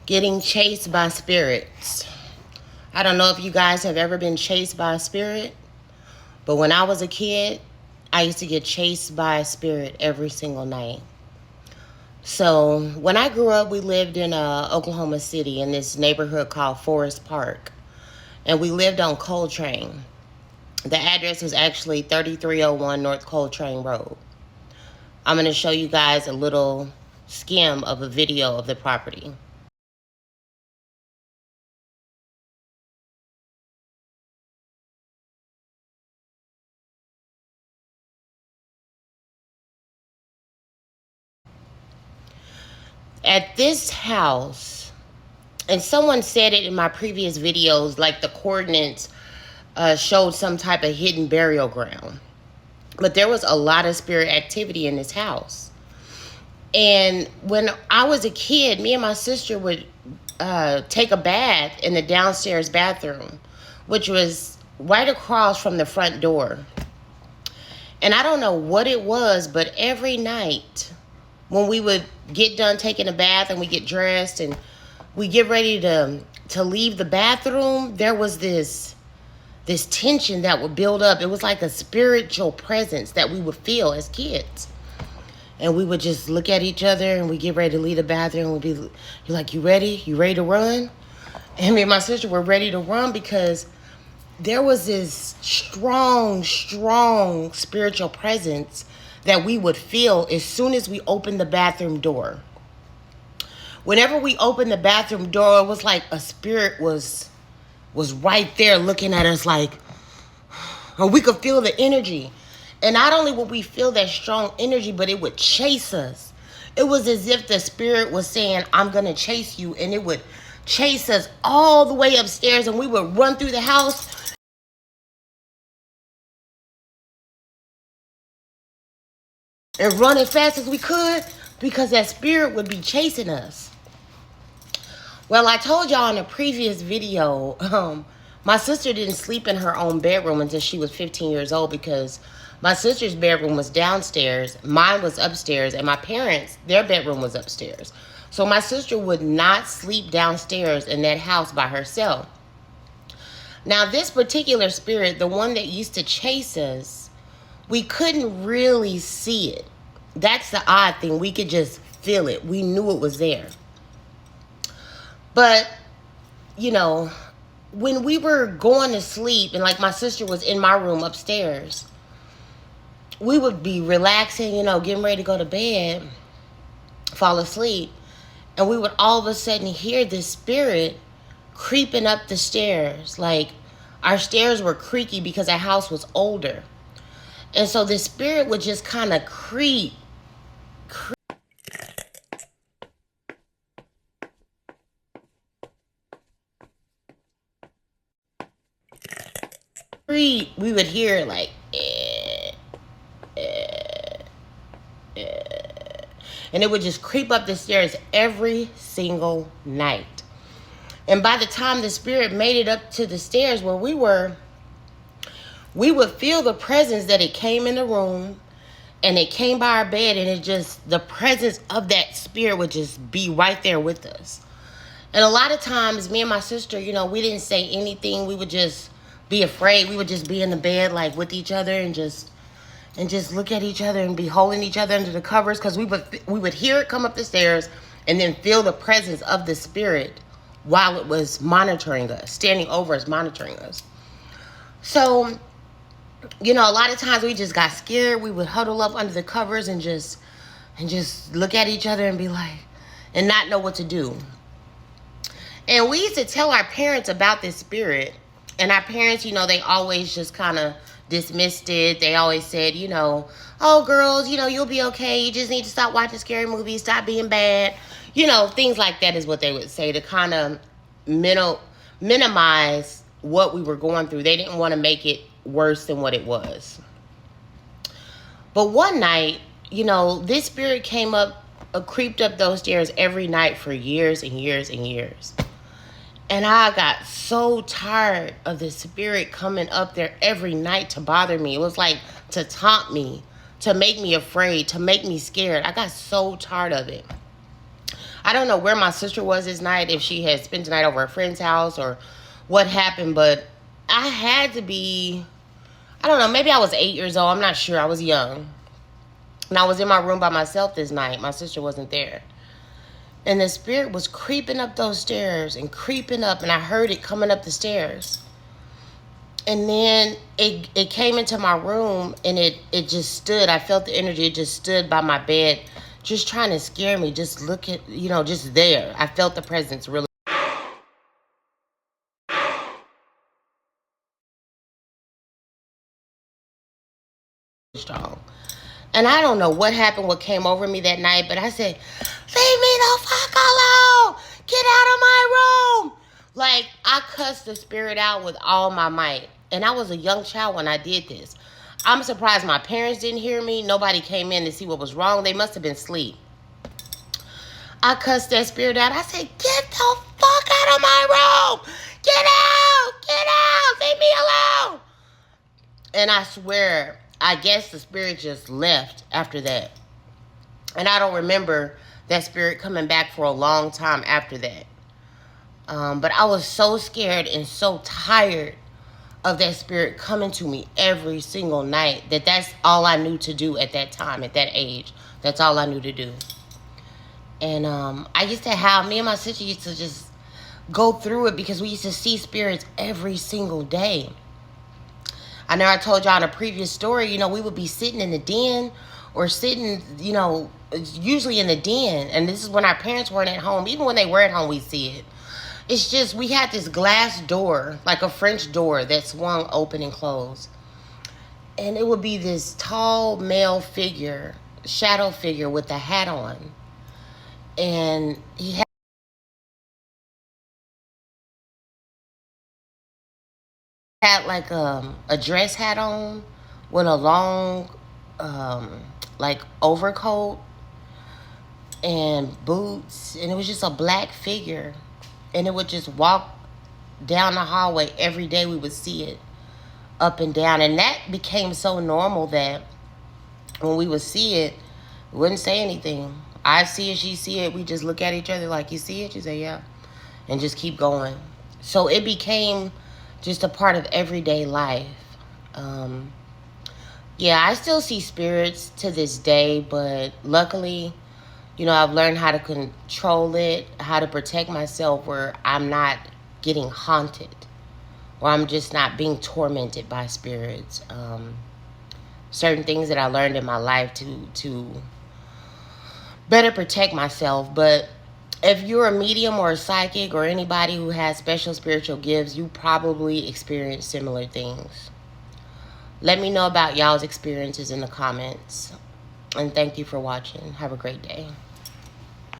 Getting chased by spirits. I don't know if you guys have ever been chased by a spirit, but when I was a kid, I used to get chased by a spirit every single night. So when I grew up, we lived in Oklahoma City in this neighborhood called Forest Park, and we lived on Coltrane. The address was actually 3301 North Coltrane Road. I'm going to show you guys a little skim of a video of the property. At this house, and someone said it in my previous videos, like the coordinates showed some type of hidden burial ground. But there was a lot of spirit activity in this house. And when I was a kid, me and my sister would take a bath in the downstairs bathroom, which was right across from the front door. And I don't know what it was, but every night when we would get done taking a bath and we get dressed and we get ready to leave the bathroom, there was this tension that would build up. It was like a spiritual presence that we would feel as kids. And we would just look at each other and we get ready to leave the bathroom. We'd be you're like, you ready? You ready to run? And me and my sister were ready to run because there was this strong spiritual presence that we would feel as soon as we opened the bathroom door. Whenever we opened the bathroom door, it was like a spirit was right there looking at us like, and we could feel the energy. And not only would we feel that strong energy, but it would chase us. It was as if the spirit was saying, I'm going to chase you. And it would chase us all the way upstairs and we would run through the house. And run as fast as we could because that spirit would be chasing us. Well, I told y'all in a previous video, my sister didn't sleep in her own bedroom until she was 15 years old because my sister's bedroom was downstairs, mine was upstairs, and my parents, their bedroom was upstairs. So my sister would not sleep downstairs in that house by herself. Now, this particular spirit, the one that used to chase us, we couldn't really see it. That's the odd thing. We could just feel it. We knew it was there. But, you know, when we were going to sleep and like my sister was in my room upstairs, we would be relaxing, you know, getting ready to go to bed, fall asleep. And we would all of a sudden hear this spirit creeping up the stairs. Like our stairs were creaky because our house was older. And so the spirit would just kind of creep. We would hear like, and it would just creep up the stairs every single night. And by the time the spirit made it up to the stairs where we were, we would feel the presence that it came in the room and it came by our bed, and it just, the presence of that spirit would just be right there with us. And a lot of times, me and my sister, you know, we didn't say anything. We would just be afraid. We would just be in the bed like with each other and just look at each other and be holding each other under the covers because we would hear it come up the stairs and then feel the presence of the spirit while it was monitoring us, standing over us, monitoring us. So, you know, a lot of times we just got scared. We would huddle up under the covers and just look at each other and be like, and not know what to do. And we used to tell our parents about this spirit. And our parents, you know, they always just kind of dismissed it. They always said, you know, oh, girls, you know, you'll be okay. You just need to stop watching scary movies. Stop being bad. You know, things like that is what they would say to kind of minimize what we were going through. They didn't want to make it worse than what it was. But one night, you know, this spirit came up, creeped up those stairs every night for years and years and years. And I got so tired of the spirit coming up there every night to bother me. It was like to taunt me, to make me afraid, to make me scared. I got so tired of it. I don't know where my sister was this night, if she had spent the night over a friend's house or what happened, but I had to be, I don't know, maybe I was 8 years old. I'm not sure. I was young. And I was in my room by myself this night. My sister wasn't there. And the spirit was creeping up those stairs and creeping up, and I heard it coming up the stairs. And then it came into my room, and it just stood. I felt the energy. It just stood by my bed, just trying to scare me. Just look at, just there. I felt the presence really strong. And I don't know what happened, what came over me that night, but I said, leave me the fuck alone. Get out of my room. Like, I cussed the spirit out with all my might. And I was a young child when I did this. I'm surprised my parents didn't hear me. Nobody came in to see what was wrong. They must have been asleep. I cussed that spirit out. I said, get the fuck out of my room. Get out. Get out. Leave me alone. And I swear, I guess the spirit just left after that. And I don't remember that spirit coming back for a long time after that. But I was so scared and so tired of that spirit coming to me every single night that's all I knew to do at that time, at that age. That's all I knew to do. And I used to have, me and my sister used to just go through it because we used to see spirits every single day. I know I told y'all in a previous story, we would be sitting in the den or sitting, usually in the den. And this is when our parents weren't at home. Even when they were at home, we'd see it. It's just, we had this glass door, like a French door that swung open and closed. And it would be this tall male figure, shadow figure with a hat on. And he had like a dress hat on with a long like overcoat and boots, and it was just a black figure, and it would just walk down the hallway every day. We would see it up and down, and that became so normal that when we would see it, we wouldn't say anything. I see it, she see it, we just look at each other like, you see it? She say, yeah, and just keep going. So it became just a part of everyday life. Yeah, I still see spirits to this day, but luckily, I've learned how to control it, how to protect myself where I'm not getting haunted, or I'm just not being tormented by spirits. Certain things that I learned in my life to better protect myself. But if you're a medium or a psychic or anybody who has special spiritual gifts, you probably experience similar things. Let me know about y'all's experiences in the comments. And thank you for watching. Have a great day.